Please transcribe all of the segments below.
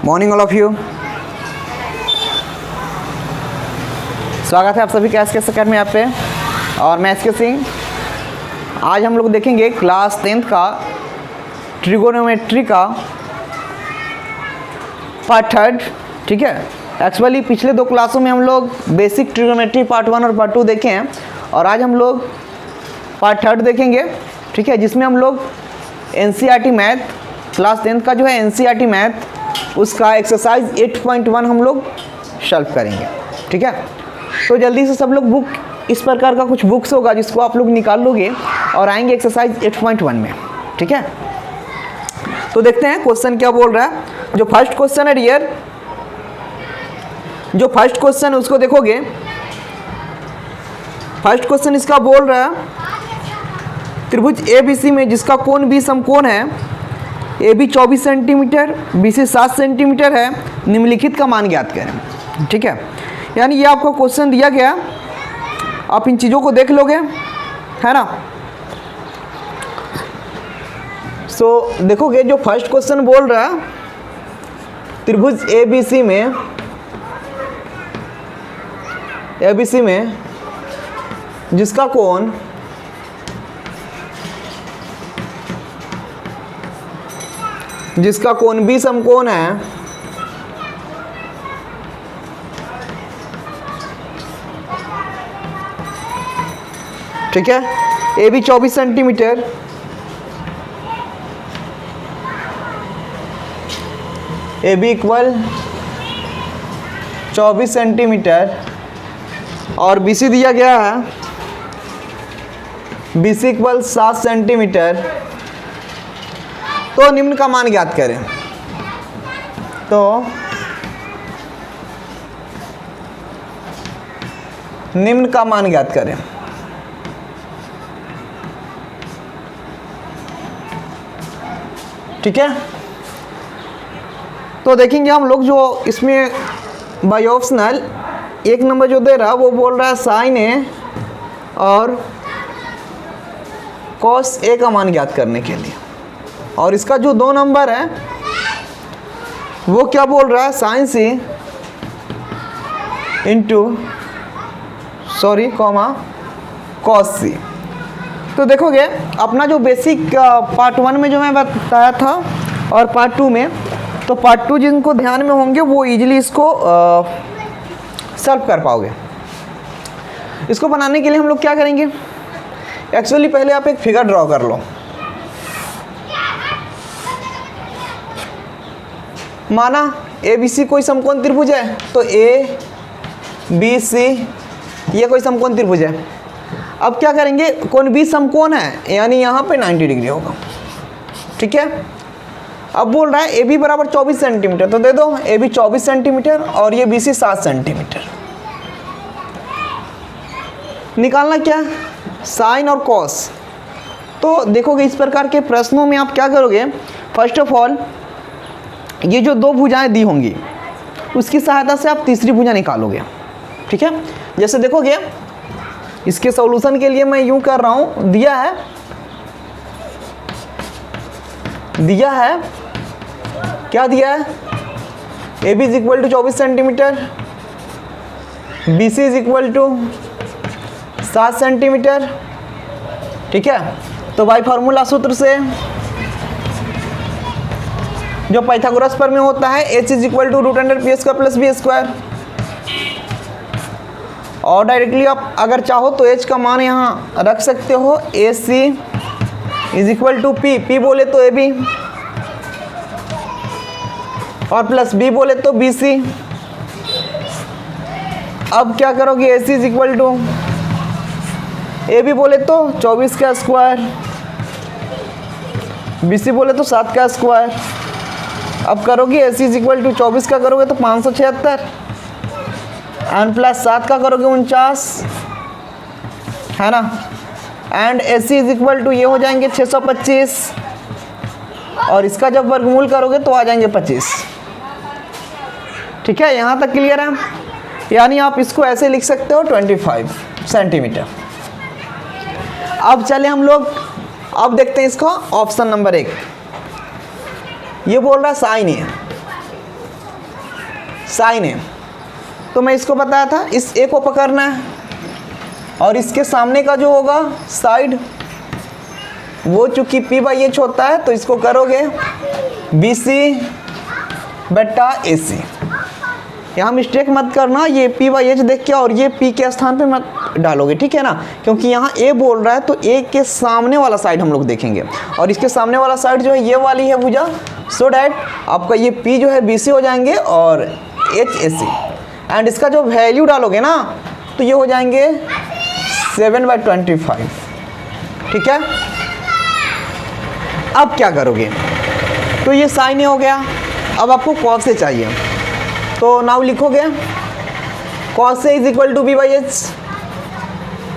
Morning all of you. स्वागत है आप सभी का एसके अकेडमी में। आप पे और मैं एसके सिंह। आज हम लोग देखेंगे क्लास 10th का ट्रिगोनोमेट्री का पार्ट 3। ठीक है, एक्चुअली पिछले 2 क्लासों में हम लोग बेसिक ट्रिगोनोमेट्री पार्ट 1 और पार्ट 2 देखे हैं और आज हम लोग पार्ट 3 देखेंगे। ठीक है, जिसमें हम लोग एनसीईआरटी मैथ क्लास 10th का जो है एनसीईआरटी मैथ उसका एक्सरसाइज 8.1 हम लोग सॉल्व करेंगे। ठीक है, तो जल्दी से सब लोग बुक, इस प्रकार का कुछ बुक्स होगा जिसको आप लोग निकाल लोगे और आएंगे एक्सरसाइज 8.1 में। ठीक है, तो देखते हैं क्वेश्चन क्या बोल रहा है। जो फर्स्ट क्वेश्चन है डियर, जो फर्स्ट क्वेश्चन है उसको देखोगे। फर्स्ट क्वेश्चन इसका बोल रहा है त्रिभुज ABC में जिसका कोण बी समकोण है, AB 24 सेंटीमीटर, BC 7 सेंटीमीटर है, निम्नलिखित का मान ज्ञात करें। ठीक है, यानी ये आपको क्वेश्चन दिया गया, आप इन चीज़ों को देख लोगे, है ना। सो देखोगे जो फर्स्ट क्वेश्चन बोल रहा है त्रिभुज ABC में जिसका कोण बी समकोण है, ठीक है, AB 24 centimetre, AB equal 24 centimetre और BC दिया गया है, BC इक्वल 7 सेंटीमीटर। तो निम्न का मान ज्ञात करें। तो निम्न का मान ज्ञात करें। ठीक है, तो देखेंगे हम लोग जो इसमें बाय ऑप्शनल 1 नंबर जो दे रहा है वो बोल रहा है साइन ए और कॉस ए का मान ज्ञात करने के लिए, और इसका जो 2 नंबर है वो क्या बोल रहा है साइन सी इंटू कॉस सी। तो देखोगे अपना जो बेसिक पार्ट 1 में जो मैं बताया था और पार्ट 2 में, तो पार्ट 2 जिनको ध्यान में होंगे वो इजीली इसको सॉल्व कर पाओगे। इसको बनाने के लिए हम लोग क्या करेंगे, एक्चुअली पहले आप एक फिगर ड्रॉ कर लो। माना ABC कोई समकोण त्रिभुज है, तो ABC ये कोई समकोण त्रिभुज है। अब क्या करेंगे, कोण B समकोण है यानी यहाँ पे 90 डिग्री होगा। ठीक है, अब बोल रहा है AB बराबर 24 सेंटीमीटर, तो दे दो AB 24 सेंटीमीटर और ये BC 7 सेंटीमीटर। निकालना क्या, साइन और कॉस। तो देखोगे इस प्रकार के प्रश्नों में आप क्या करोगे, फर्स्ट ऑफ ऑल ये जो 2 भुजाएं दी होंगी उसकी सहायता से आप तीसरी भुजा निकालोगे। ठीक है, जैसे देखोगे इसके सॉल्यूशन के लिए मैं यूं कर रहा हूं, दिया है क्या दिया है, AB is equal to 24 centimetre, BC is equal to 7 centimetre. ठीक है, तो बाय फार्मूला सूत्र से जो पाइथागोरस प्रमेय होता है H is equal to √p² plus b², और डायरेक्टली आप अगर चाहो तो H का मान यहाँ रख सकते हो, AC is equal to P बोले तो AB और प्लस B बोले तो BC। अब क्या करोगे, AC is equal to AB बोले तो 24 का स्क्वायर, BC बोले तो 7 का स्क्वायर। अब करोगे AC इज इक्वल टू 24 का करोगे तो 576 एंड प्लस 7 का करोगे 49, है ना, and AC is equal to ये हो जाएंगे 625 और इसका जब वर्गमूल करोगे तो आ जाएंगे 25। ठीक है, यहाँ तक क्लियर है। यानी आप इसको ऐसे लिख सकते हो 25 सेंटीमीटर। अब चले हम लोग, अब देखते हैं इसको ऑप्शन नंबर 1। ये बोल रहा है साइन ए, साइन ए, तो मैं इसको बताया था इस ए को पकड़ना है और इसके सामने का जो होगा साइड वो चूंकि पी बाई एच होता है तो इसको करोगे बी सी बटा ए सी। यहाँ मिस्टेक मत करना, ये पी बाई एच देख के और ये पी के स्थान पे मत डालोगे, ठीक है ना, क्योंकि यहाँ ए बोल रहा है तो ए के सामने वाला साइड हम लोग देखेंगे और इसके सामने वाला साइड जो है ये वाली है भुजा, सो डैट आपका ये पी जो है बी सी हो जाएंगे और एच ए सी, एंड इसका जो वैल्यू डालोगे ना तो ये हो जाएंगे 7/25, ठीक है। अब क्या करोगे, तो ये साइन ए हो गया, अब आपको कॉस ए चाहिए, तो नाउ लिखोगे cos A is equal to B by H,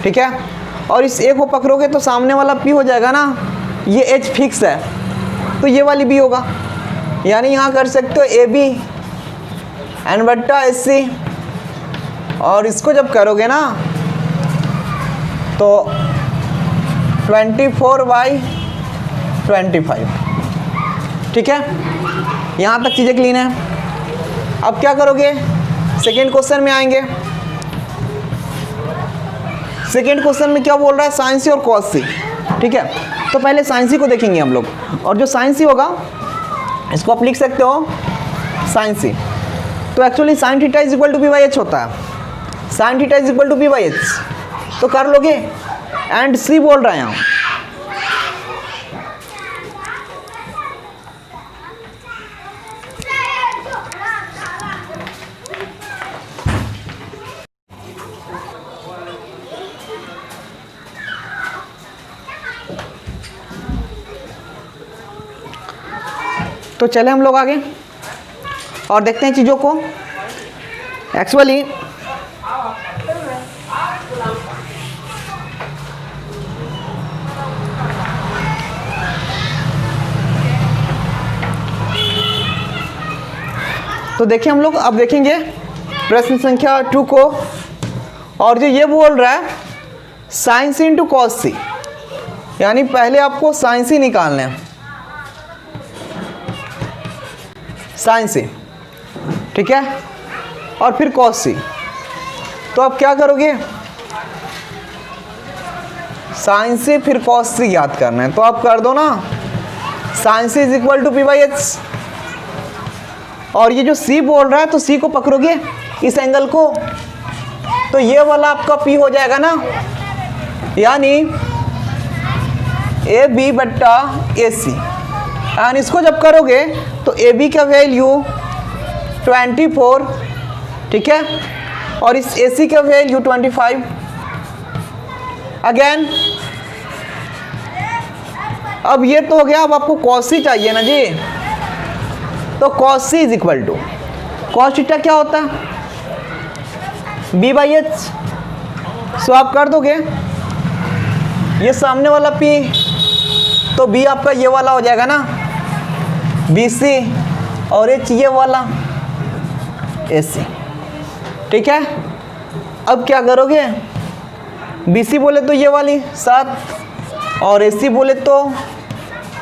ठीक है, और इस ए को पकड़ोगे तो सामने वाला पी हो जाएगा ना, ये एच फिक्स है तो ये वाली बी होगा, यानी यहाँ कर सकते हो ए बी एन बट्टा एस सी, और इसको जब करोगे ना तो 24/25, ठीक है। यहाँ तक चीज़ें क्लीन है। अब क्या करोगे, सेकेंड क्वेश्चन में आएंगे। सेकेंड क्वेश्चन में क्या बोल रहा है, साइन सी और कॉस सी, ठीक है। तो पहले साइन सी को देखेंगे हम लोग, और जो साइन सी होगा इसको आप लिख सकते हो साइन सी, तो actually sine theta is equal to B by H होता है, sine theta is equal to B by H, तो कर लोगे, एंड सी बोल रहा है यहाँ तो चले हम लोग आगे और देखते हैं चीज़ों को। एक्चुअली तो देखिए हम लोग अब देखेंगे प्रश्न संख्या 2 को, और जो ये बोल रहा है साइन सी इंटू कॉस सी, यानी पहले आपको साइन सी निकालना है, साइन सी, ठीक है, और फिर कॉस सी। तो आप क्या करोगे, साइन सी फिर कॉस सी याद करना है, तो आप कर दो ना sine C is equal to P by H, और ये जो सी बोल रहा है तो सी को पकड़ोगे इस एंगल को, तो ये वाला आपका पी हो जाएगा ना, यानी ए बी बट्टा ए सी, एंड इसको जब करोगे तो ए बी का वैल्यू 24, ठीक है, और इस ए सी का वैल्यू 25। अगेन अब ये तो हो गया, अब आपको कॉस सी चाहिए ना जी, तो cos C is equal to cos theta क्या होता है, बी बाई एच, सो आप कर दोगे ये सामने वाला पी, तो बी आपका ये वाला हो जाएगा ना बी सी, और एच ये वाला ए सी, ठीक है। अब क्या करोगे, बी सी बोले तो ये वाली 7 और ए सी बोले तो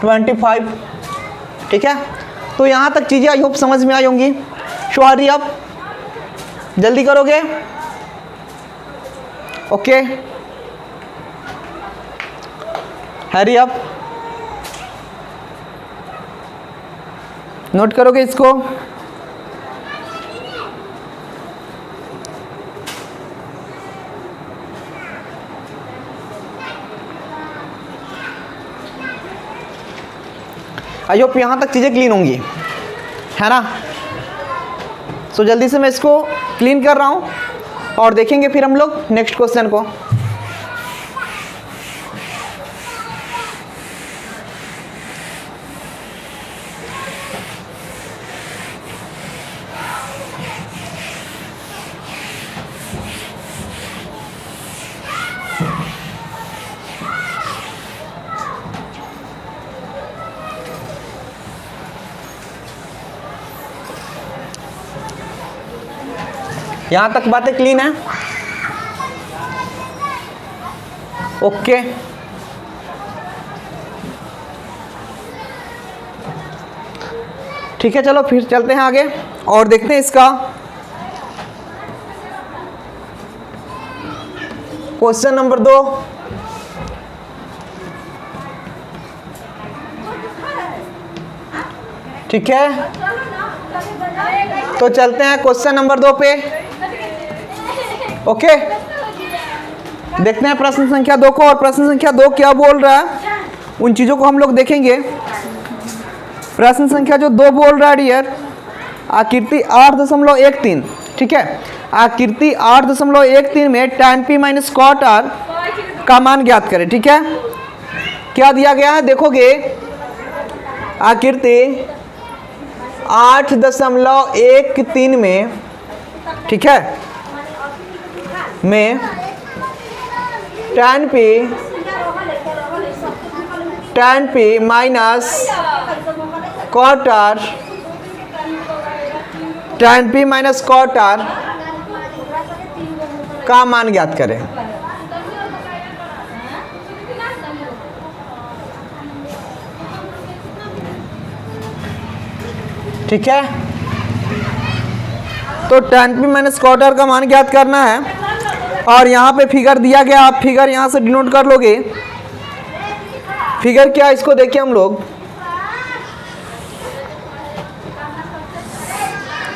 25, ठीक है। तो यहाँ तक चीज़ें आई होप समझ में आई होंगी। शो हरी अप, जल्दी करोगे, ओके, हरी अप, नोट करोगे इसको। आई होप यहाँ तक चीज़ें क्लीन होंगी, है ना। सो जल्दी से मैं इसको क्लीन कर रहा हूँ और देखेंगे फिर हम लोग नेक्स्ट क्वेश्चन को। यहाँ तक बातें क्लीन है, ओके। ठीक है, चलो फिर चलते हैं आगे और देखते हैं इसका क्वेश्चन नंबर 2, ठीक है। तो चलते हैं क्वेश्चन नंबर 2 पे। ओके, देखते हैं प्रश्न संख्या 2 को, और प्रश्न संख्या 2 क्या बोल रहा है उन चीजों को हम लोग देखेंगे। प्रश्न संख्या जो 2 बोल रहा है डियर, आकृति 8.13, ठीक है। आकृति 8.13 में tan p minus cot r का मान ज्ञात करें, ठीक है। क्या दिया गया है देखोगे, आकृति 8.13 में, ठीक है, में tan p minus cot r, tan p minus cot r का मान ज्ञात करें। ठीक है, तो tan p minus cot r का मान ज्ञात करना है, और यहाँ पे फिगर दिया गया, आप फिगर यहाँ से डिनोट कर लोगे। फिगर क्या है इसको देखिए हम लोग,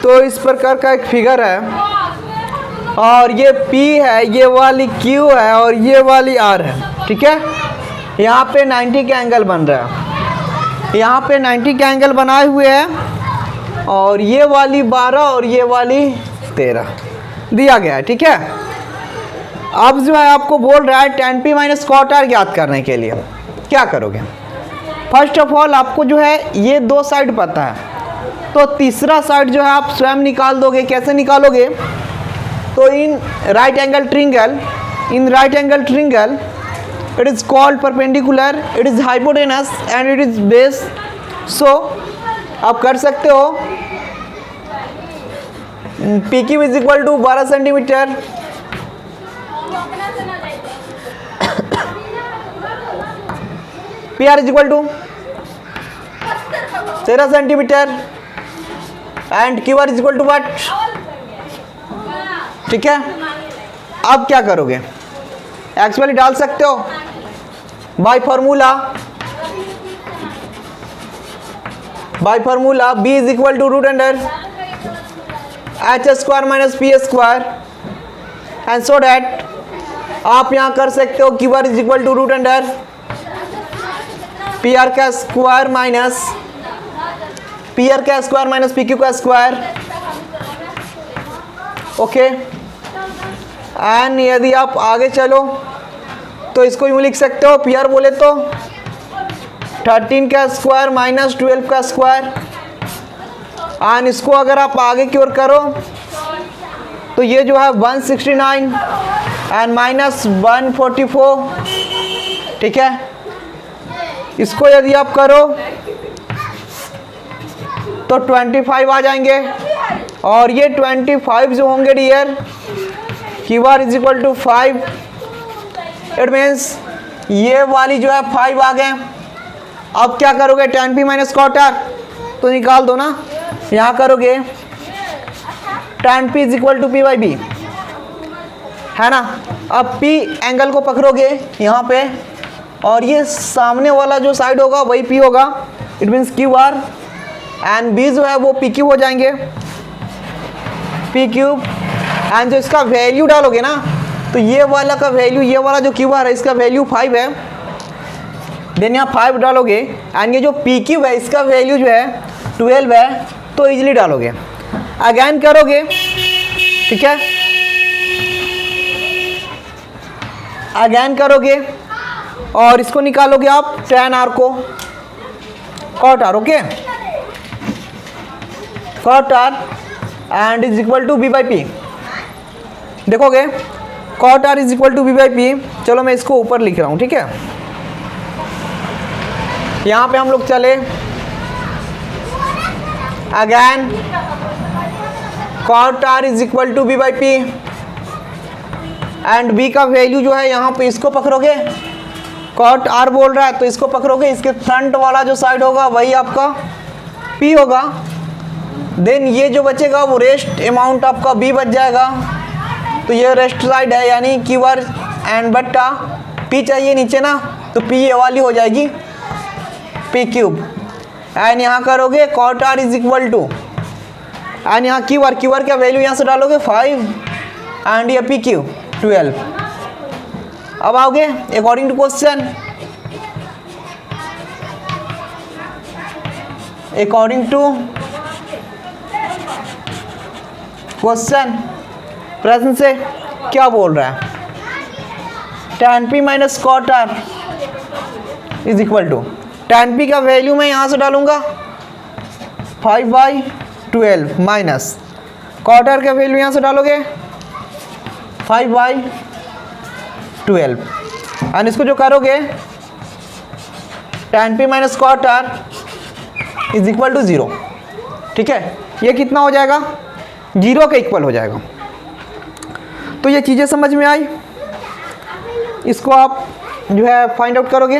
तो इस प्रकार का एक फिगर है, और ये P है, ये वाली Q है, और ये वाली R है, ठीक है। यहाँ पे 90 का एंगल बन रहा है, यहाँ पे 90 का एंगल बनाए हुए हैं, और ये वाली 12 और ये वाली 13 दिया गया है, ठीक है। अब जो है आपको बोल रहा है tan p minus cot r ज्ञात करने के लिए क्या करोगे। फर्स्ट ऑफ ऑल आपको जो है ये 2 साइड पता है, तो तीसरा साइड जो है आप स्वयं निकाल दोगे। कैसे निकालोगे, तो in right angle triangle, it is called perpendicular, it is hypotenuse and it is base. So आप कर सकते हो PQ is equal to 12 centimetre, PR is equal to 13 centimetre, and QR is equal to what, ठीक है। अब क्या करोगे, actually डाल सकते हो by formula B is equal to root under h square minus P square, and so that आप यहाँ कर सकते हो QR is equal to root under PR का स्क्वायर माइनस PQ का स्क्वायर, ओके। एंड यदि आप आगे चलो तो इसको यूँ लिख सकते हो, PR बोले तो 13 का स्क्वायर माइनस 12 का स्क्वायर, एंड इसको अगर आप आगे की ओर करो तो ये जो है 169 एंड माइनस 144, ठीक है। इसको यदि आप करो तो 25 आ जाएंगे, और ये 25 जो होंगे dear, QR is equal to 5, it means ये वाली जो है 5 आ गए। अब क्या करोगे, tan p minus cot r तो निकाल दो ना, यहाँ करोगे tan p is equal to P by B, है ना। अब P एंगल को पकड़ोगे यहाँ पे, और ये सामने वाला जो साइड होगा वही P होगा, it means QR, and B जो है वो PQ हो जाएंगे, PQ, एंड जो इसका वैल्यू डालोगे ना, तो ये वाला का वैल्यू, ये वाला जो QR है इसका वैल्यू 5 है, देन यहाँ 5 डालोगे, एंड ये जो PQ है इसका वैल्यू जो है 12 है, तो इजीली डालोगे। अगेन करोगे, ठीक है, अगेन करोगे, और इसको निकालोगे आप tan r को, cot r, okay, cot r and is equal to B by P। देखोगे cot r is equal to B by P। चलो मैं इसको ऊपर लिख रहा हूँ, ठीक है। यहाँ पे हम लोग चले, again cot r is equal to B by P, and B का वैल्यू जो है यहाँ पे इसको पकड़ोगे, cot r बोल रहा है तो इसको पकड़ोगे, इसके फ्रंट वाला जो साइड होगा वही आपका P होगा, देन ये जो बचेगा वो रेस्ट अमाउंट आपका B बच जाएगा, तो ये रेस्ट साइड है, यानी QR एंड बट्टा पी चाहिए नीचे ना, तो पी ये वाली हो जाएगी पी क्यूब, एंड यहाँ करोगे cot R is equal to, and यहाँ क्यू आर का वैल्यू यहाँ से डालोगे 5 एंड ये पी क्यू 12। अब आओगे according to question, according to question प्रश्न से क्या बोल रहा है, tan p minus cot R is equal to, tan p का वैल्यू मैं यहाँ से डालूंगा 5/12 माइनस कॉट आर का वैल्यू यहाँ से डालोगे 5/12, एंड इसको जो करोगे tan p minus cot R is equal to 0। ठीक है, ये कितना हो जाएगा, 0 के इक्वल हो जाएगा। तो ये चीज़ें समझ में आई, इसको आप जो है फाइंड आउट करोगे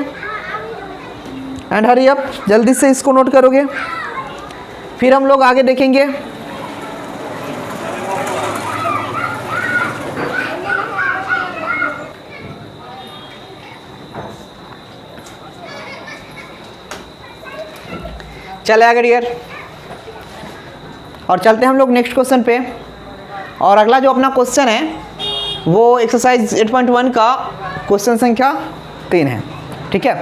एंड हरी अप, जल्दी से इसको नोट करोगे, फिर हम लोग आगे देखेंगे। चले आगे डियर, और चलते हैं हम लोग नेक्स्ट क्वेश्चन पे। और अगला जो अपना क्वेश्चन है वो एक्सरसाइज 8.1 का क्वेश्चन संख्या 3 है। ठीक है,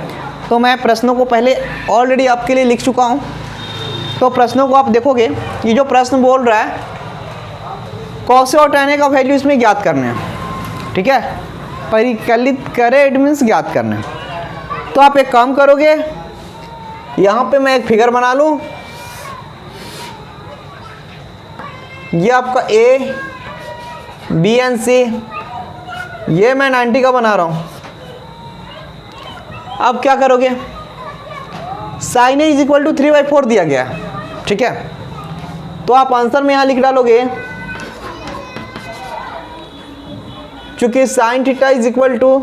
तो मैं प्रश्नों को पहले ऑलरेडी आपके लिए लिख चुका हूँ, तो प्रश्नों को आप देखोगे। ये जो प्रश्न बोल रहा है कॉस और tan का वैल्यू इसमें ज्ञात करने हैं। ठीक है, परिकलित करे इट मीन्स ज्ञात करने। तो आप एक काम करोगे, यहाँ पे मैं एक फिगर बना लूँ, ये आपका ए बी एंड सी, ये मैं 90 का बना रहा हूँ। अब क्या करोगे, sine A is equal to 3/4 दिया गया है। ठीक है, तो आप आंसर में यहाँ लिख डालोगे, चूंकि sine theta is equal to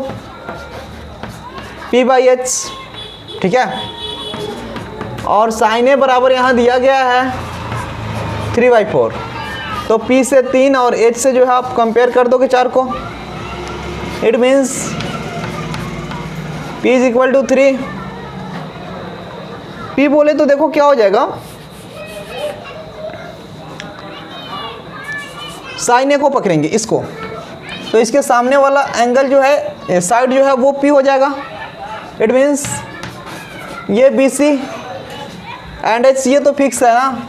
p/h। ठीक है, और साइन ए बराबर यहाँ दिया गया है 3/4, तो p से 3 और h से जो है आप कंपेयर कर दोगे 4 को, it means p is equal to 3। p बोले तो देखो क्या हो जाएगा, साइन ए को पकड़ेंगे इसको, तो इसके सामने वाला एंगल जो है, साइड जो है वो p हो जाएगा। इट मीन्स ये BC एंड एच, ये तो फिक्स है ना,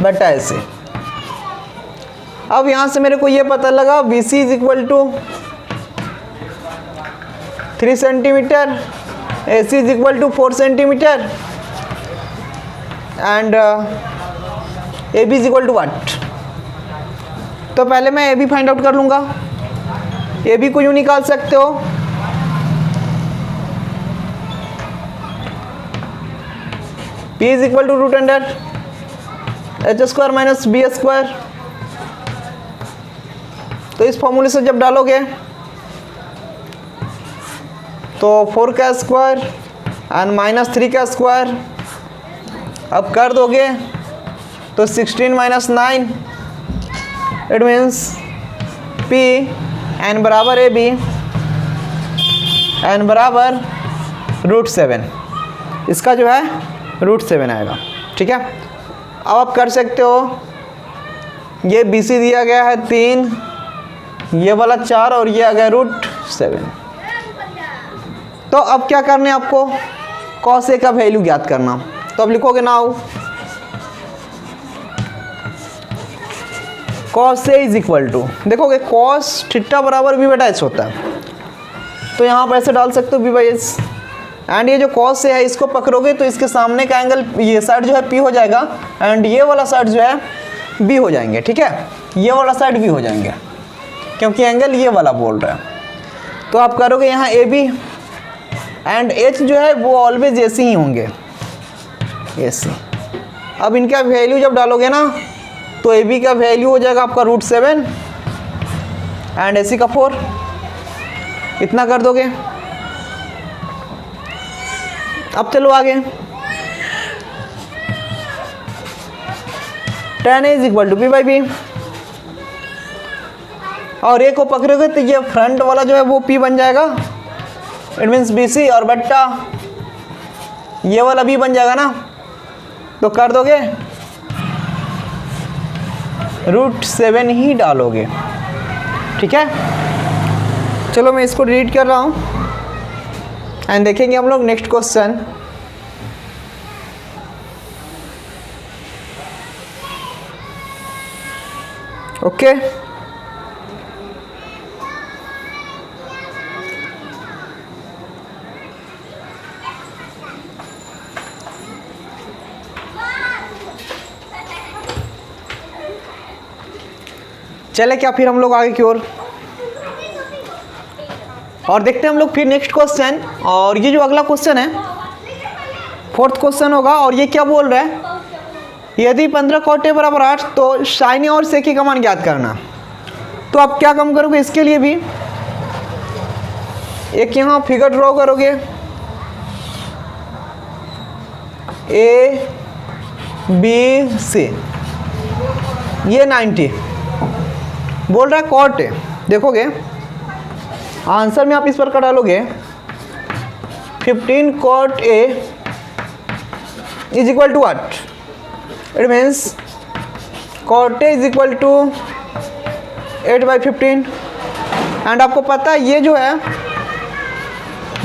बटा ऐसे। अब यहाँ से मेरे को ये पता लगा BC is equal to 3 centimetre, AC is equal to 4 centimetre and AB is equal to what. तो पहले मैं AB फाइंड आउट कर लूँगा। AB को यूँ निकाल सकते हो, P is equal to √h² minus b²। तो इस फॉर्मूले से जब डालोगे तो 4 का स्क्वायर एंड माइनस 3 का स्क्वायर, अब कर दोगे तो 16 माइनस 9, इट मीन्स P एन बराबर AB एन बराबर √7, इसका जो है √7 आएगा। ठीक है, अब आप कर सकते हो, ये BC दिया गया है 3, ये वाला 4 और ये आ गया √7। तो अब क्या करना है आपको, cos A का वैल्यू ज्ञात करना। तो अब लिखोगे now cos A is equal to, देखोगे cos थीटा बराबर b/h होता है, तो यहाँ पर ऐसे डाल सकते हो b/h, एंड ये जो cos A है इसको पकड़ोगे तो इसके सामने का एंगल, ये साइड जो है P हो जाएगा एंड ये वाला साइड जो है B हो जाएंगे। ठीक है, ये वाला साइड B हो जाएंगे क्योंकि एंगल ये वाला बोल रहा है। तो आप करोगे यहाँ AB एंड H जो है वो ऑलवेज AC ही होंगे, AC। अब इनका वैल्यू जब डालोगे ना तो AB का वैल्यू हो जाएगा आपका √7 एंड AC का 4, इतना कर दोगे। अब चलो आगे, tan A is equal to P/B, और ए को पकड़ोगे तो ये फ्रंट वाला जो है वो P बन जाएगा, इट मीन्स BC, और बट्टा ये वाला B बन जाएगा ना, तो कर दोगे √7 ही डालोगे। ठीक है, चलो मैं इसको डिलीट कर रहा हूँ एंड देखेंगे हम लोग नेक्स्ट क्वेश्चन। ओके, चले क्या फिर हम लोग आगे की ओर और देखते हैं हम लोग फिर नेक्स्ट क्वेश्चन। और ये जो अगला क्वेश्चन है 4th क्वेश्चन होगा, और ये क्या बोल रहा है, यदि 15 cot A बराबर 8 तो sin A और sec A का मान ज्ञात करना। तो आप क्या काम करोगे, इसके लिए भी एक यहाँ फिगर ड्रॉ करोगे, A B C, ये 90 बोल रहा है cot A। देखोगे आंसर में आप इस पर का डालोगे 15 cot A is equal to what, it means cot A is equal to 8/15। And आपको पता है ये जो है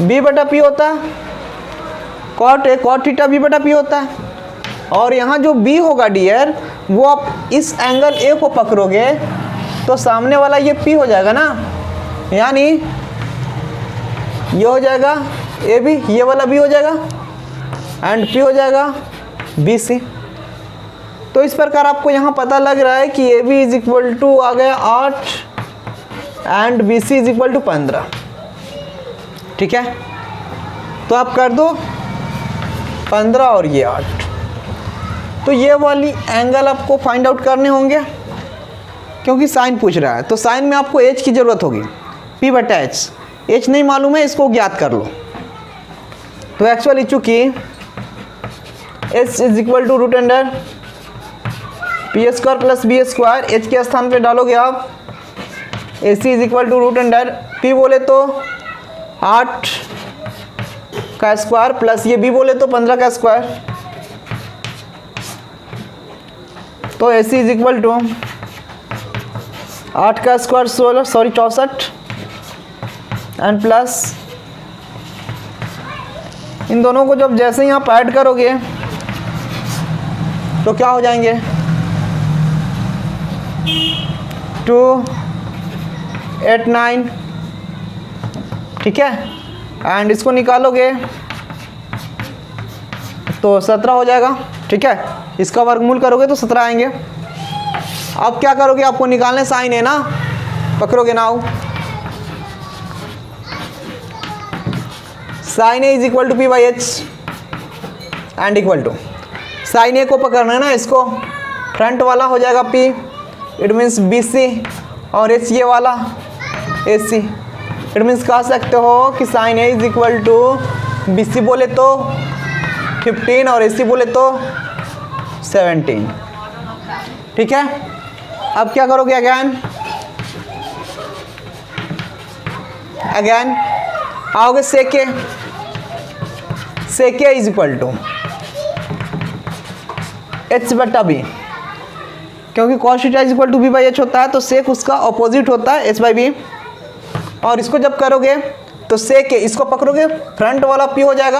B/P होता है, cot A cot theta B/P होता है, और यहाँ जो B होगा डियर वो आप इस एंगल A को पकड़ोगे तो सामने वाला ये P हो जाएगा ना, यानी ये हो जाएगा AB, ये वाला B हो जाएगा एंड P हो जाएगा BC। तो इस प्रकार आपको यहाँ पता लग रहा है कि AB इज इक्वल टू आ गया 8 and BC is equal to 15। ठीक है, तो आप कर दो 15 और ये 8। तो ये वाली एंगल आपको फाइंड आउट करने होंगे क्योंकि साइन पूछ रहा है, तो साइन में आपको H की ज़रूरत होगी, P/H। H नहीं मालूम है, इसको ज्ञात कर लो। तो एक्चुअली चूँकि H is equal to √P² plus B², H के स्थान पे डालोगे आप AC is equal to √P बोले तो 8 का स्क्वायर प्लस ये B बोले तो 15 का स्क्वायर, तो AC इज इक्वल टू 8 का स्क्वायर 64 एंड प्लस इन दोनों को जब जैसे ही आप ऐड करोगे तो क्या हो जाएंगे 2 8 9। ठीक है, एंड इसको निकालोगे तो 17 हो जाएगा। ठीक है, इसका वर्गमूल करोगे तो 17 आएंगे। अब क्या करोगे, आपको निकालने साइन है ना, पकड़ोगे now sine A is equal to P/H and equal to sine A को पकड़ना है ना, इसको फ्रंट वाला हो जाएगा P, इट मीन्स BC, और H ये वाला AC। इट मीन्स कह सकते हो कि sine A is equal to BC बोले तो 15 और AC बोले तो 17। ठीक है, अब क्या करोगे, अगेन आओगे sec A is equal to H/B, क्योंकि cos theta is equal to B/H होता है, तो sec उसका अपोजिट होता है H/B। और इसको जब करोगे तो sec A, इसको पकड़ोगे फ्रंट वाला P हो जाएगा